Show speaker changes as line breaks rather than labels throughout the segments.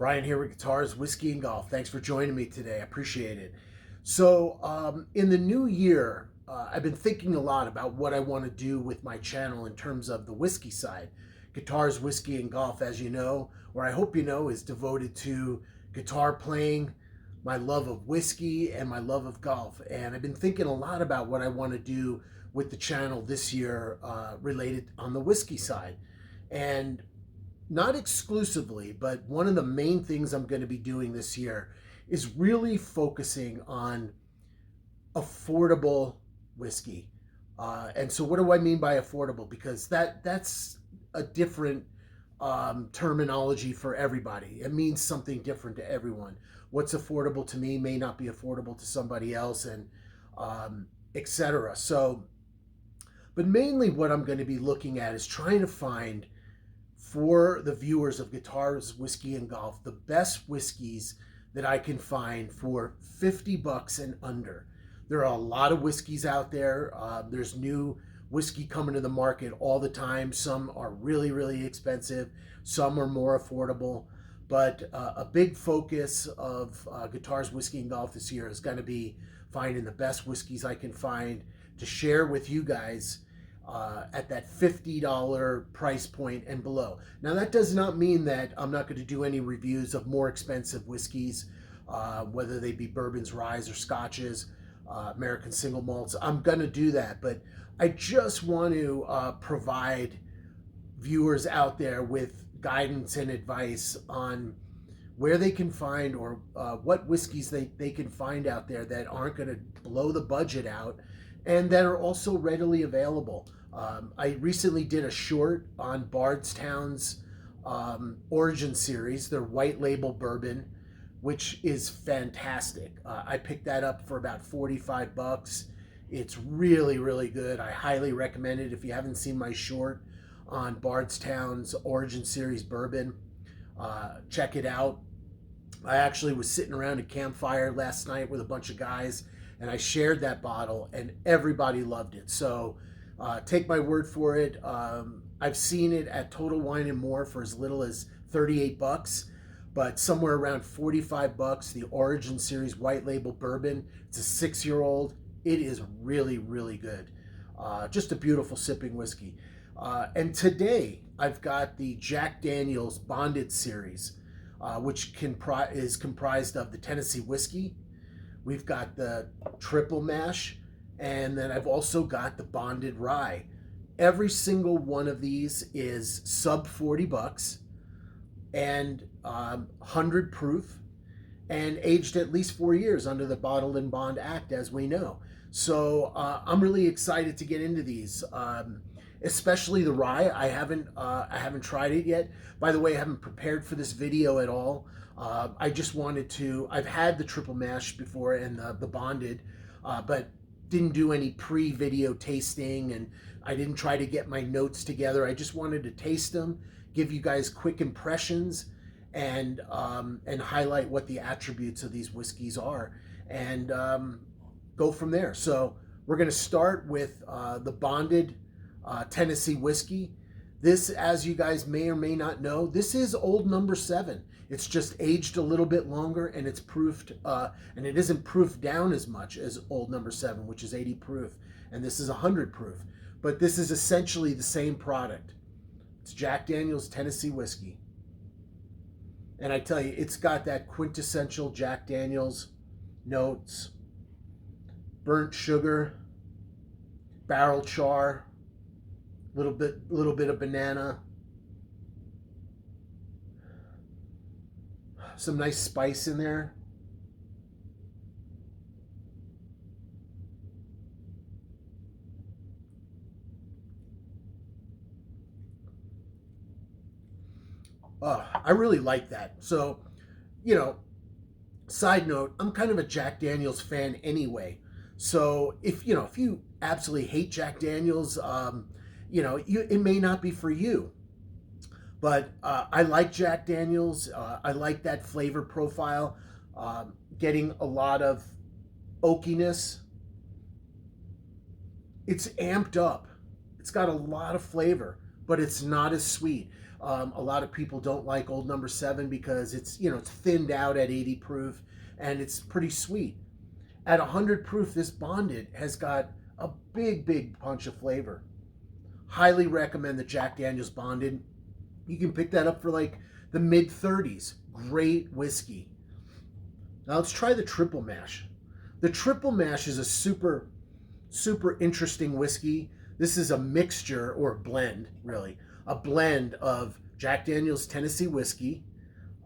Brian here with Guitars, Whiskey, and Golf. Thanks for joining me today. I appreciate it. So, in the new year, I've been thinking a lot about what I want to do with my channel in terms of the whiskey side. Guitars, Whiskey, and Golf, as you know, or I hope you know, is devoted to guitar playing, my love of whiskey, and my love of golf. And I've been thinking a lot about what I want to do with the channel this year related on the whiskey side. And not exclusively, but one of the main things I'm going to be doing this year is really focusing on affordable whiskey. And so, what do I mean by affordable? Because that's a different terminology for everybody. It means something different to everyone. What's affordable to me may not be affordable to somebody else, and etc. So, but mainly what I'm going to be looking at is trying to find for the viewers of Guitars, Whiskey, and Golf, the best whiskeys that I can find for 50 bucks and under. There are a lot of whiskeys out there. There's new whiskey coming to the market all the time. Some are really, really expensive. Some are more affordable. But a big focus of Guitars, Whiskey, and Golf this year is going to be finding the best whiskeys I can find to share with you guys at that $50 price point and below. Now, that does not mean that I'm not going to do any reviews of more expensive whiskeys, whether they be bourbons, ryes, or scotches, American single malts. I'm going to do that, but I just want to provide viewers out there with guidance and advice on where they can find or what whiskeys they can find out there that aren't going to blow the budget out and that are also readily available. I recently did a short on Bardstown's Origin Series, their white label bourbon, which is fantastic. I picked that up for about 45 bucks. It's really, really good. I highly recommend it. If you haven't seen my short on Bardstown's Origin Series bourbon, check it out. I actually was sitting around a campfire last night with a bunch of guys, and I shared that bottle, and everybody loved it. So take my word for it. I've seen it at Total Wine and More for as little as 38 bucks, but somewhere around 45 bucks, the Origin Series white label bourbon. It's a 6-year-old. It is really, really good. Just a beautiful sipping whiskey. And today I've got the Jack Daniel's Bonded Series, which is comprised of the Tennessee whiskey. We've got the triple mash, and then I've also got the bonded rye. Every single one of these is sub 40 bucks and 100 proof and aged at least 4 years under the Bottled and Bond Act, as we know. So I'm really excited to get into these, especially the rye. I haven't tried it yet. By the way, I haven't prepared for this video at all. I just wanted to. I've had the triple mash before and the bonded, but didn't do any pre-video tasting, and I didn't try to get my notes together. I just wanted to taste them, give you guys quick impressions, and highlight what the attributes of these whiskeys are, and go from there. So we're going to start with the bonded Tennessee whiskey. This, as you guys may or may not know, this is Old Number 7. It's just aged a little bit longer, and it's proofed, and it isn't proofed down as much as Old Number 7, which is 80 proof, and this is 100 proof. But this is essentially the same product. It's Jack Daniel's Tennessee whiskey. And I tell you, it's got that quintessential Jack Daniel's notes, burnt sugar, barrel char, little bit of banana, some nice spice in there. I really like that. So, side note, I'm kind of a Jack Daniel's fan anyway. So if you absolutely hate Jack Daniel's, it may not be for you. But I like Jack Daniel's. I like that flavor profile. Getting a lot of oakiness. It's amped up. It's got a lot of flavor, but it's not as sweet. A lot of people don't like Old Number 7 because it's, you know, it's thinned out at 80 proof and it's pretty sweet. At 100 proof, this bonded has got a big punch of flavor. Highly recommend the Jack Daniel's Bonded. You can pick that up for like the mid 30s. Great whiskey. Now let's try the Triple Mash. The Triple Mash is a super interesting whiskey. This is a mixture, or a blend, really, a blend of Jack Daniel's Tennessee whiskey.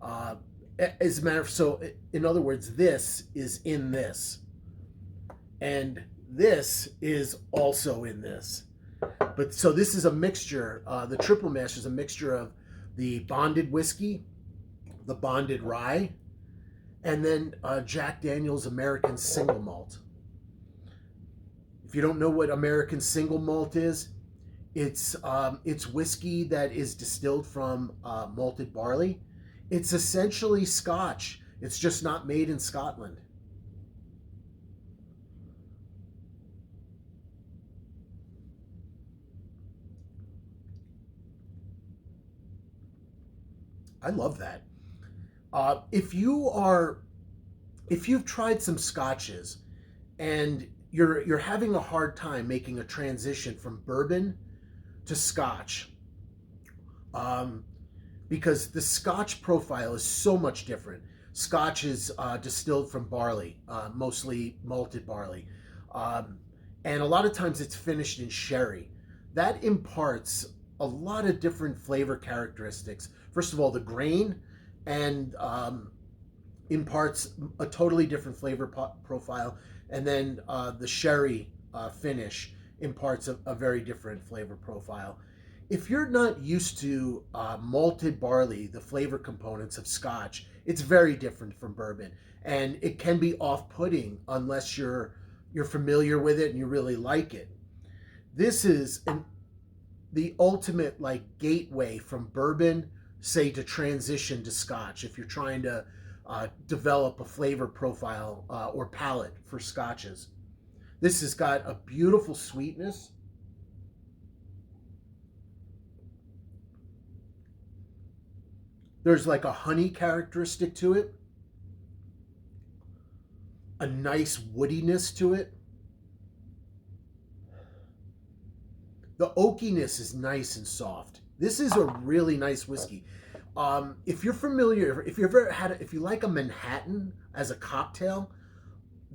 As a matter of, so in other words, this is in this, and this is also in this. But so this is a mixture. The Triple Mash is a mixture of the bonded whiskey, the bonded rye, and then Jack Daniel's American Single Malt. If you don't know what American Single Malt is, it's whiskey that is distilled from malted barley. It's essentially Scotch. It's just not made in Scotland. I love that. If you've tried some scotches and you're having a hard time making a transition from bourbon to Scotch, because the Scotch profile is so much different. Scotch is distilled from barley, mostly malted barley, and a lot of times it's finished in sherry. That imparts a lot of different flavor characteristics. First of all, the grain, and imparts a totally different flavor profile, and then the sherry finish imparts a very different flavor profile. If you're not used to malted barley, the flavor components of Scotch, it's very different from bourbon, and it can be off-putting unless you're familiar with it and you really like it. This is the ultimate like gateway from bourbon, say, to transition to Scotch. If you're trying to develop a flavor profile or palate for Scotches, this has got a beautiful sweetness. There's like a honey characteristic to it, a nice woodiness to it. The oakiness is nice and soft. This is a really nice whiskey. If you're familiar, if you like a Manhattan as a cocktail,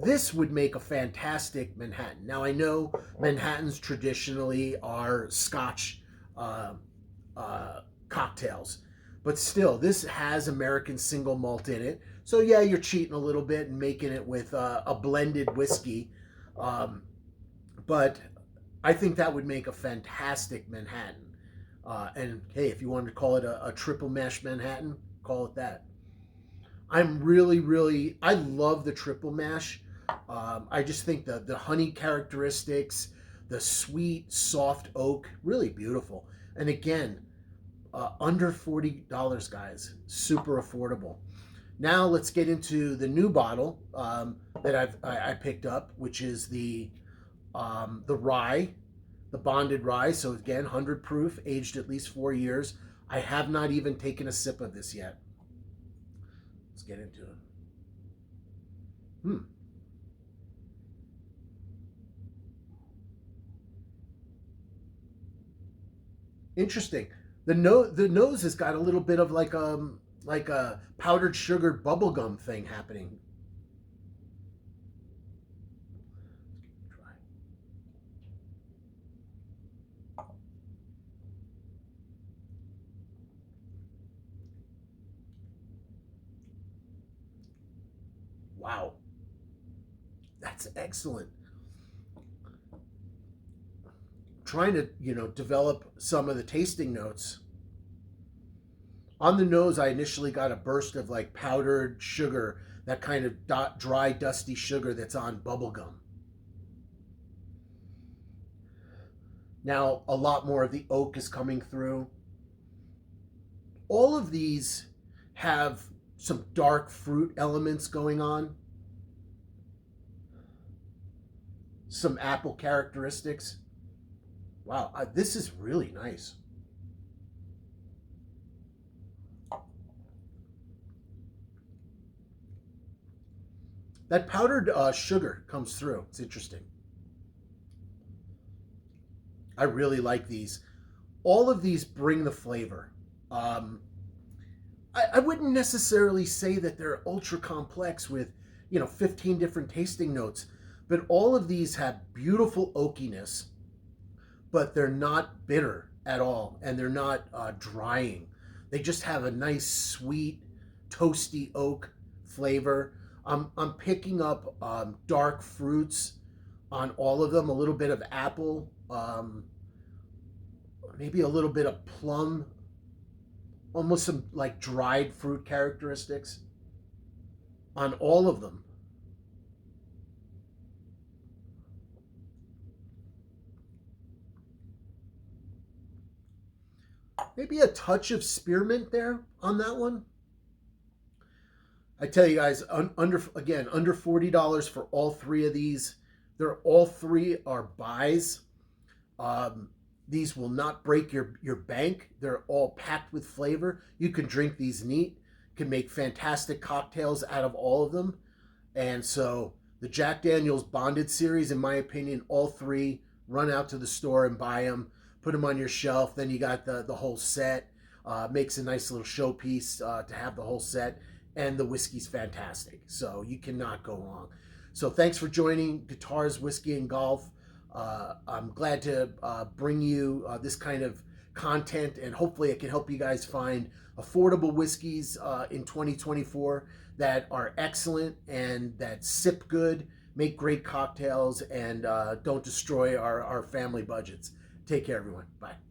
this would make a fantastic Manhattan. Now I know Manhattans traditionally are Scotch cocktails, but still, this has American Single Malt in it. So yeah, you're cheating a little bit and making it with a blended whiskey, but I think that would make a fantastic Manhattan. And hey, if you wanted to call it a Triple Mash Manhattan, call it that. I'm really, I love the Triple Mash. I just think the honey characteristics, the sweet, soft oak, really beautiful. And again, under $40, guys. Super affordable. Now let's get into the new bottle that I picked up, which is the rye, the bonded rye. So again, 100 proof, aged at least 4 years. I have not even taken a sip of this yet. Let's get into it. Interesting. The nose has got a little bit of like a powdered sugar bubblegum thing happening. Wow. That's excellent. Trying to, develop some of the tasting notes. On the nose, I initially got a burst of like powdered sugar, that kind of dry, dusty sugar that's on bubblegum. Now, a lot more of the oak is coming through. All of these have some dark fruit elements going on, some apple characteristics. Wow, this is really nice. That powdered sugar comes through. It's interesting. I really like these. All of these bring the flavor. Um, I wouldn't necessarily say that they're ultra complex with, 15 different tasting notes, but all of these have beautiful oakiness, but they're not bitter at all, and they're not drying. They just have a nice, sweet, toasty oak flavor. I'm picking up dark fruits on all of them, a little bit of apple, maybe a little bit of plum, almost some like dried fruit characteristics on all of them. Maybe a touch of spearmint there on that one. I tell you guys, under $40 for all three of these. They're all three are buys. Um, these will not break your bank. They're all packed with flavor. You can drink these neat. Can make fantastic cocktails out of all of them. And so the Jack Daniel's Bonded series, in my opinion, all three, run out to the store and buy them. Put them on your shelf. Then you got the whole set. Makes a nice little showpiece to have the whole set. And the whiskey's fantastic. So you cannot go wrong. So thanks for joining Guitars, Whiskey, and Golf. I'm glad to bring you this kind of content, and hopefully it can help you guys find affordable whiskeys in 2024 that are excellent and that sip good, make great cocktails, and don't destroy our family budgets. Take care, everyone. Bye.